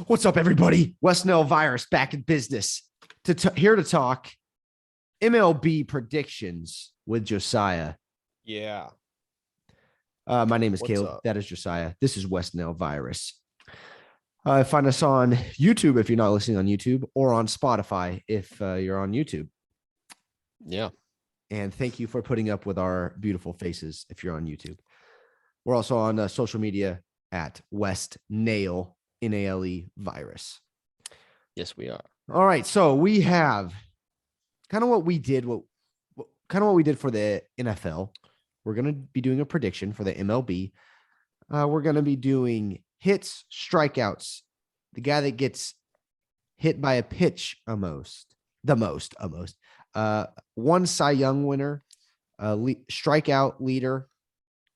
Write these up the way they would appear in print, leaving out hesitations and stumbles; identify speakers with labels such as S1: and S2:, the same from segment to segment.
S1: What's up, everybody? West Nale Virus back in business. Here to talk MLB predictions with Josiah.
S2: Yeah.
S1: My name is
S2: What's
S1: Caleb.
S2: up?
S1: That is Josiah. This is West Nale Virus. Find us on YouTube if you're not listening on YouTube, or on Spotify if you're on YouTube.
S2: Yeah.
S1: And thank you for putting up with our beautiful faces if you're on YouTube. We're also on social media at West Nale, Nale Virus.
S2: Yes, we are.
S1: All right, so we have kind of what we did for the NFL. We're going to be doing a prediction for the MLB. We're going to be doing hits, strikeouts, the guy that gets hit by a pitch the most. One Cy Young winner, strikeout leader,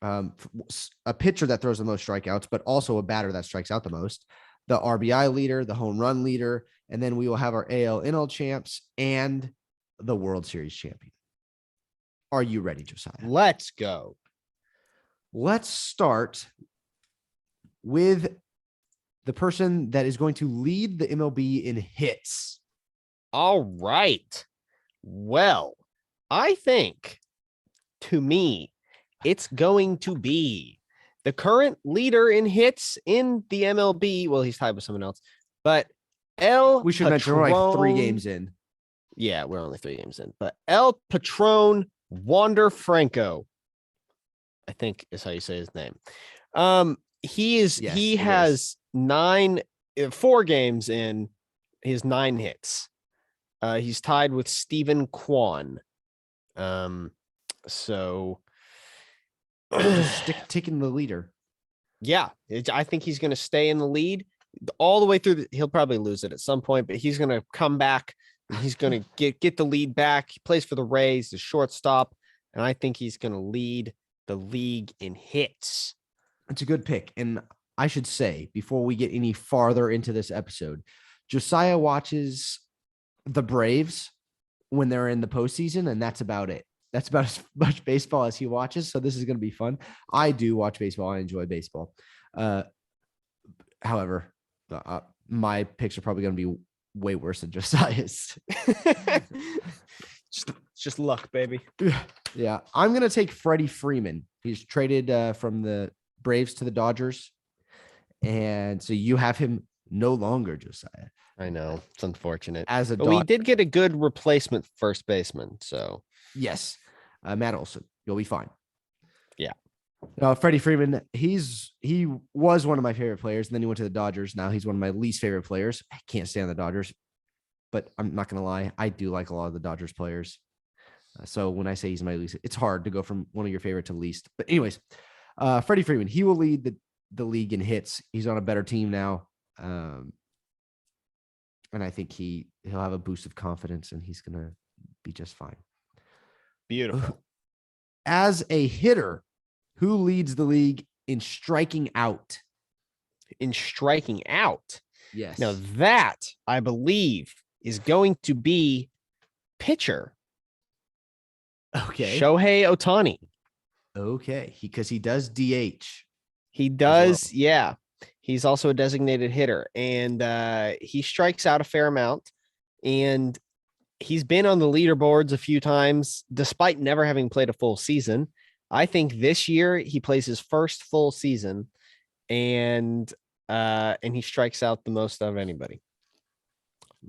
S1: a pitcher that throws the most strikeouts, but also a batter that strikes out the most, the RBI leader, the home run leader, and then we will have our AL NL champs and the World Series champion. Are you ready, Josiah?
S2: Let's go.
S1: Let's start with the person that is going to lead the MLB in hits.
S2: All right. Well, I think, to me, it's going to be the current leader in hits in the MLB. Well, he's tied with someone else, but
S1: We should mention we're like 3 games in.
S2: Yeah, we're only 3 games in, but El Patron Wander Franco, I think is how you say his name. He has 4 games in, his 9 hits. He's tied with Stephen Kwan. So
S1: just taking the leader.
S2: Yeah, I think he's going to stay in the lead all the way through. He'll probably lose it at some point, but he's going to come back and he's going to get the lead back. He plays for the Rays, the shortstop, and I think he's going to lead the league in hits.
S1: It's a good pick. And I should say, before we get any farther into this episode, Josiah watches the Braves when they're in the postseason, and that's about it. That's about as much baseball as he watches. So this is going to be fun. I do watch baseball. I enjoy baseball. However, my picks are probably going to be way worse than Josiah's.
S2: just luck, baby.
S1: Yeah. I'm going to take Freddie Freeman. He's traded from the Braves to the Dodgers. And so you have him no longer, Josiah.
S2: I know. It's unfortunate.
S1: But
S2: we did get a good replacement first baseman. So
S1: yes. Matt Olson, you'll be fine.
S2: Yeah.
S1: Freddie Freeman, he was one of my favorite players, and then he went to the Dodgers. Now he's one of my least favorite players. I can't stand the Dodgers, but I'm not going to lie. I do like a lot of the Dodgers players. So when I say he's my least, it's hard to go from one of your favorite to least. But anyways, Freddie Freeman, he will lead the league in hits. He's on a better team now. And I think he'll have a boost of confidence, and he's going to be just fine.
S2: Beautiful.
S1: As a hitter, who leads the league in striking out? Yes.
S2: Now that, I believe, is going to be pitcher.
S1: Okay.
S2: Shohei Ohtani.
S1: Okay. Because he does DH.
S2: He does. Well. Yeah. He's also a designated hitter, and he strikes out a fair amount, and he's been on the leaderboards a few times, despite never having played a full season. I think this year he plays his first full season, and he strikes out the most of anybody.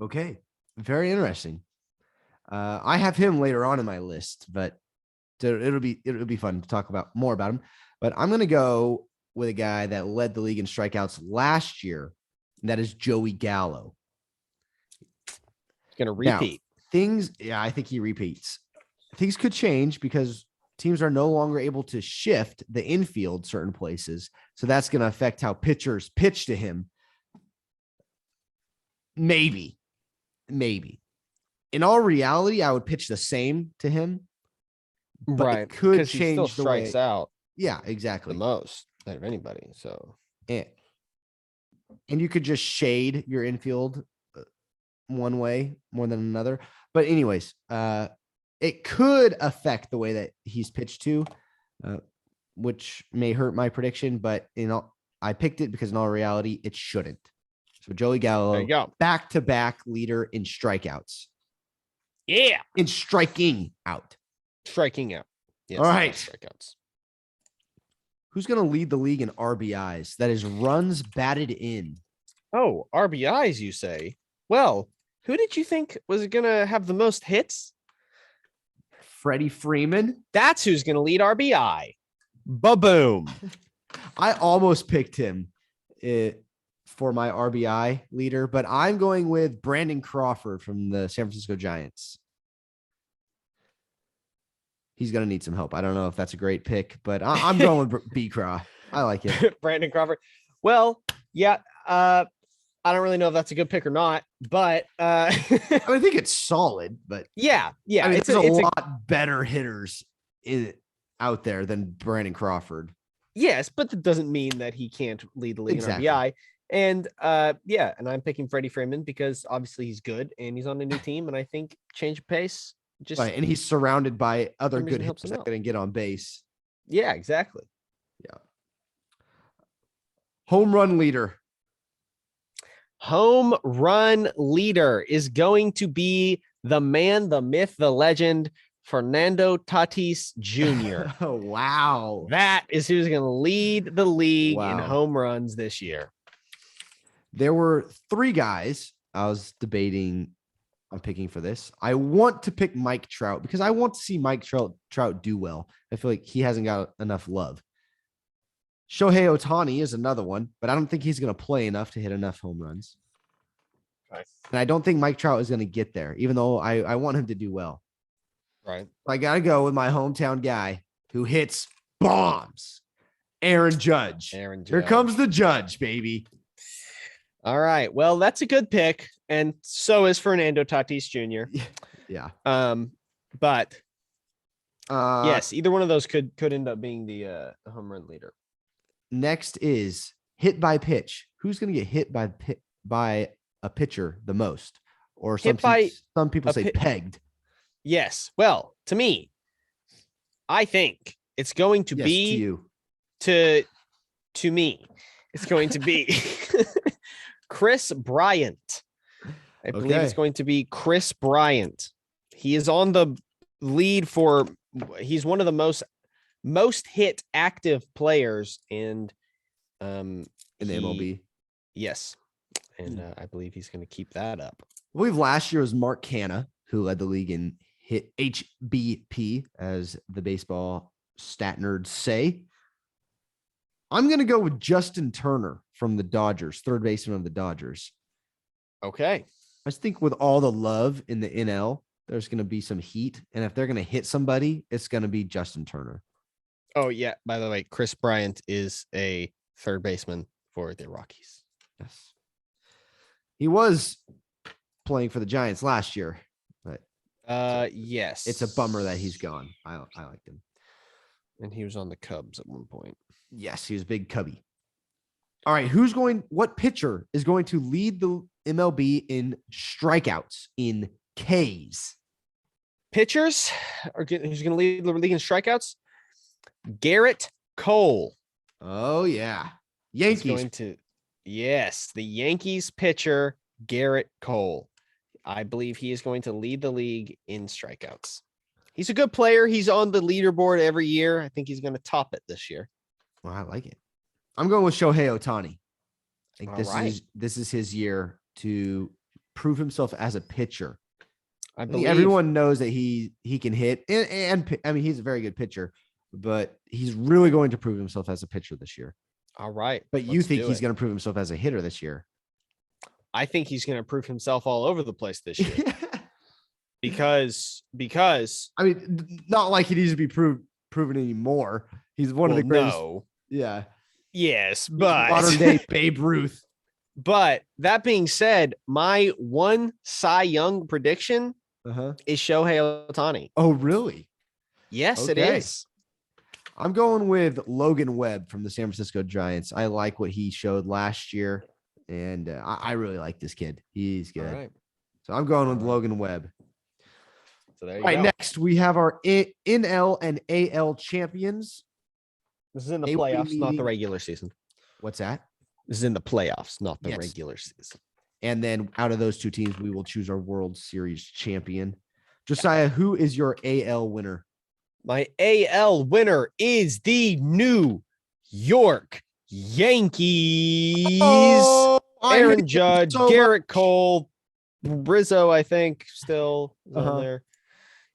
S1: Okay. Very interesting. I have him later on in my list, but it'll be fun to talk about more about him. But I'm going to go with a guy that led the league in strikeouts last year, and that is Joey Gallo.
S2: Going to repeat.
S1: I think he repeats. Things could change because teams are no longer able to shift the infield certain places. So that's going to affect how pitchers pitch to him. Maybe. In all reality, I would pitch the same to him. But
S2: right.
S1: It could change
S2: he still strikes out.
S1: Yeah, exactly.
S2: The most out of anybody. So,
S1: and you could just shade your infield one way more than another. But anyways, it could affect the way that he's pitched to, which may hurt my prediction, but I picked it because in all reality, it shouldn't. So Joey
S2: There
S1: Gallo,
S2: you go.
S1: back-to-back leader in strikeouts.
S2: Yeah.
S1: In striking out.
S2: Striking out. Yes.
S1: All right.
S2: Strikeouts.
S1: Who's going to lead the league in RBIs? That is runs batted in.
S2: Oh, RBIs, you say? Well, who did you think was going to have the most hits?
S1: Freddie Freeman.
S2: That's who's going to lead RBI. Ba-boom.
S1: I almost picked him for my RBI leader, but I'm going with Brandon Crawford from the San Francisco Giants. He's going to need some help. I don't know if that's a great pick, but I'm going with B-Craw. I like it.
S2: Brandon Crawford. Well, yeah. I don't really know if that's a good pick or not, but
S1: I think it's solid, but
S2: yeah.
S1: I mean,
S2: It's
S1: there's a lot better hitters out there than Brandon Crawford.
S2: Yes, but that doesn't mean that he can't lead the league
S1: Exactly.
S2: in RBI. And and I'm picking Freddie Freeman because obviously he's good and he's on a new team, and I think change of pace just
S1: Right, and he's surrounded by other good
S2: helps
S1: hitters
S2: him
S1: that
S2: out.
S1: can get on base.
S2: Yeah, exactly.
S1: Yeah. Home run leader.
S2: Home run leader is going to be the man, the myth, the legend, Fernando Tatis Jr.
S1: Oh, wow.
S2: That is who's going to lead the league in
S1: Wow.
S2: home runs this year.
S1: There were 3 guys I was debating on picking for this. I want to pick Mike Trout because I want to see Mike Trout do well. I feel like he hasn't got enough love. Shohei Ohtani is another one, but I don't think he's going to play enough to hit enough home runs.
S2: Right.
S1: And I don't think Mike Trout is going to get there, even though I want him to do well.
S2: Right.
S1: I got to go with my hometown guy who hits bombs, Aaron Judge. Here comes the Judge, baby.
S2: All right. Well, that's a good pick. And so is Fernando Tatis Jr.
S1: Yeah.
S2: But yes, either one of those could end up being the home run leader.
S1: Next is hit by pitch. Who's going to get hit by a pitcher the most? Or some people say pegged.
S2: Yes. Well, to me, I think it's going to be
S1: to you.
S2: To me. It's going to be Chris Bryant. I believe it's going to be Chris Bryant. He is on the lead he's one of the most hit active players in
S1: the MLB.
S2: Yes. And I believe he's going to keep that up.
S1: I believe last year was Mark Canha who led the league in hit HBP, as the baseball stat nerds say. I'm going to go with Justin Turner from the Dodgers, third baseman of the Dodgers.
S2: Okay.
S1: I just think with all the love in the NL, there's going to be some heat. And if they're going to hit somebody, it's going to be Justin Turner.
S2: Oh, yeah. By the way, Chris Bryant is a third baseman for the Rockies.
S1: Yes. He was playing for the Giants last year, but
S2: yes,
S1: it's a bummer that he's gone. I liked him.
S2: And he was on the Cubs at one point.
S1: Yes, he was big Cubby. All right, what pitcher is going to lead the MLB in strikeouts in Ks?
S2: Pitchers who's going to lead the league in strikeouts? Garrett Cole.
S1: Oh yeah, Yankees.
S2: Yes, the Yankees pitcher, Garrett Cole. I believe he is going to lead the league in strikeouts. He's a good player. He's on the leaderboard every year. I think he's going to top it this year.
S1: Well, I like it. I'm going with Shohei Ohtani. I think this is his year to prove himself as a pitcher.
S2: I believe
S1: everyone knows that he can hit, and I mean he's a very good pitcher, but he's really going to prove himself as a pitcher this year.
S2: All right.
S1: But you think he's going to prove himself as a hitter this year?
S2: I think he's going to prove himself all over the place this year. because I
S1: mean, not like he needs to be proven anymore. He's one of the greatest.
S2: No.
S1: Yeah.
S2: Yes, but
S1: modern day Babe Ruth.
S2: But that being said, my one Cy Young prediction is Shohei Ohtani.
S1: Oh, really?
S2: Yes, it is.
S1: I'm going with Logan Webb from the San Francisco Giants. I like what he showed last year, and I really like this kid. He's good.
S2: All right.
S1: So I'm going with Logan Webb.
S2: So there you
S1: go. All right, next we have our NL and AL champions.
S2: This is in the playoffs, not the regular season.
S1: What's that?
S2: This is in the playoffs, not the
S1: Yes.
S2: regular season.
S1: And then out of those two teams, we will choose our World Series champion. Josiah, who is your AL winner?
S2: My AL winner is the New York Yankees.
S1: Oh,
S2: Aaron Judge,
S1: so
S2: Garrett Cole, Rizzo, I think, still is on
S1: Uh-huh.
S2: there.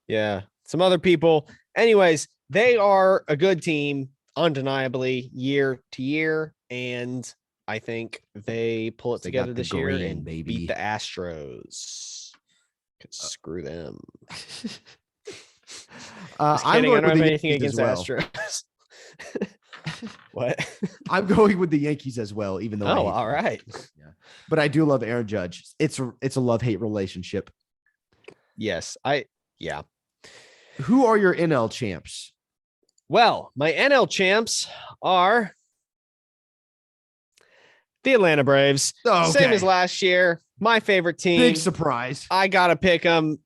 S2: Yeah, some other people. Anyways, they are a good team, undeniably, year to year. And I think they pull it
S1: They
S2: together
S1: got the
S2: this year
S1: green,
S2: and
S1: baby.
S2: beat the Astros. Screw them.
S1: I'm
S2: I
S1: going
S2: don't have
S1: with the
S2: anything
S1: Yankees
S2: against
S1: as well.
S2: Astros. What?
S1: I'm going with the Yankees as well, even though I
S2: Oh,
S1: hate
S2: all
S1: them.
S2: right.
S1: Yeah. But I do love Aaron Judge. It's a love-hate relationship.
S2: Yes, yeah.
S1: Who are your NL champs?
S2: Well, my NL champs are the Atlanta Braves.
S1: Oh,
S2: Same
S1: okay.
S2: as last year. My favorite team.
S1: Big surprise.
S2: I gotta pick them.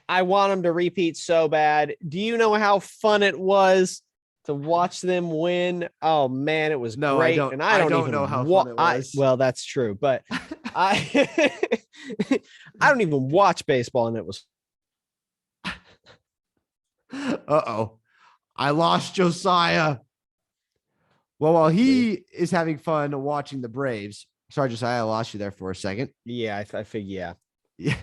S2: I want them to repeat so bad. Do you know how fun it was to watch them win? Oh man, it was
S1: No,
S2: great.
S1: I don't.
S2: And
S1: I
S2: don't
S1: don't
S2: even
S1: know how fun it was.
S2: well, that's true, but I I don't even watch baseball, and it was.
S1: Uh-oh. I lost Josiah. Well, while he is having fun watching the Braves, sorry, Josiah, I lost you there for a second.
S2: Yeah, I figure. Yeah.
S1: Yeah.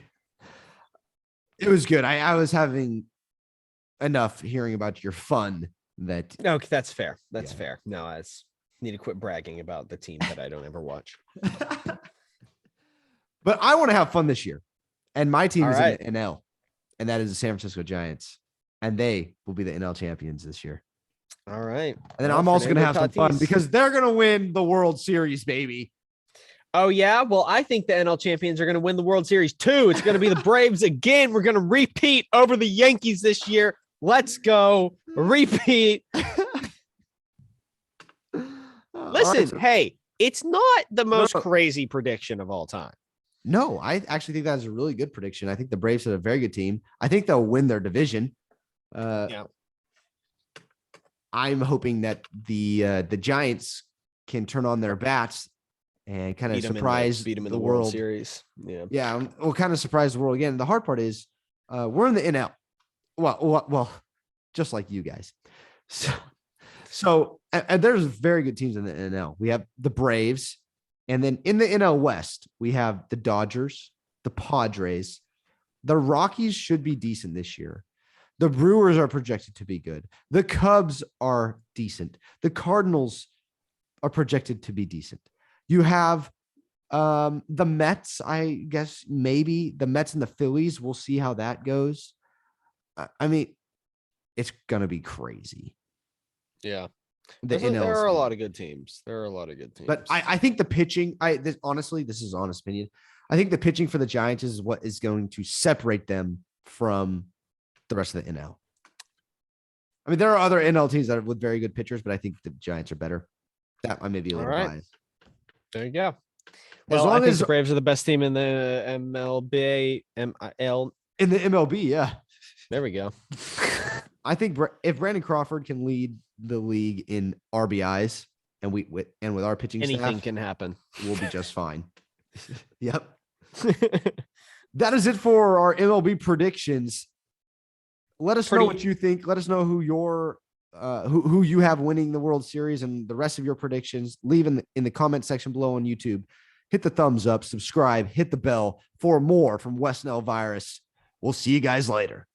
S1: It was good. I was having enough hearing about your fun that.
S2: Okay, that's fair. That's
S1: Yeah.
S2: fair. No, I need to quit bragging about the team that I don't ever watch.
S1: But I want to have fun this year. And my team
S2: All
S1: is
S2: right.
S1: in the NL, and that is the San Francisco Giants. And they will be the NL champions this year.
S2: All right.
S1: And then I'm also going to have some fun because they're going to win the World Series, baby.
S2: Oh, yeah. Well, I think the NL champions are going to win the World Series too. It's going to be the Braves again. We're going to repeat over the Yankees this year. Let's go. Repeat. Listen,
S1: right.
S2: hey, it's not the most crazy prediction of all time.
S1: No, I actually think that is a really good prediction. I think the Braves are a very good team. I think they'll win their division.
S2: Yeah.
S1: I'm hoping that the Giants can turn on their bats and kind of surprise
S2: beat them in
S1: the
S2: the World
S1: world
S2: Series. Yeah.
S1: Yeah, we'll kind of surprise the world again. The hard part is we're in the NL. Well, just like you guys. So and there's very good teams in the NL. We have the Braves, and then in the NL West, we have the Dodgers, the Padres. The Rockies should be decent this year. The Brewers are projected to be good. The Cubs are decent. The Cardinals are projected to be decent. You have the Mets, I guess maybe the Mets and the Phillies. We'll see how that goes. I mean, it's going to be crazy.
S2: Yeah.
S1: There
S2: are a lot of good teams.
S1: But I think the pitching, honestly, this is honest opinion. I think the pitching for the Giants is what is going to separate them from the rest of the NL. I mean, there are other NL teams that are with very good pitchers, but I think the Giants are better. That I may be a little biased.
S2: There you go. Well, I think the Braves are the best team in the MLB.
S1: In the MLB, yeah.
S2: There we go.
S1: I think if Brandon Crawford can lead the league in RBIs and with our pitching
S2: anything
S1: staff,
S2: can happen.
S1: We'll be just fine. Yep. That is it for our MLB predictions. Let us know what you think. Let us know who your who you have winning the World Series and the rest of your predictions. Leave in the comment section below on YouTube. Hit the thumbs up, subscribe, hit the bell for more from West Nile Virus. We'll see you guys later.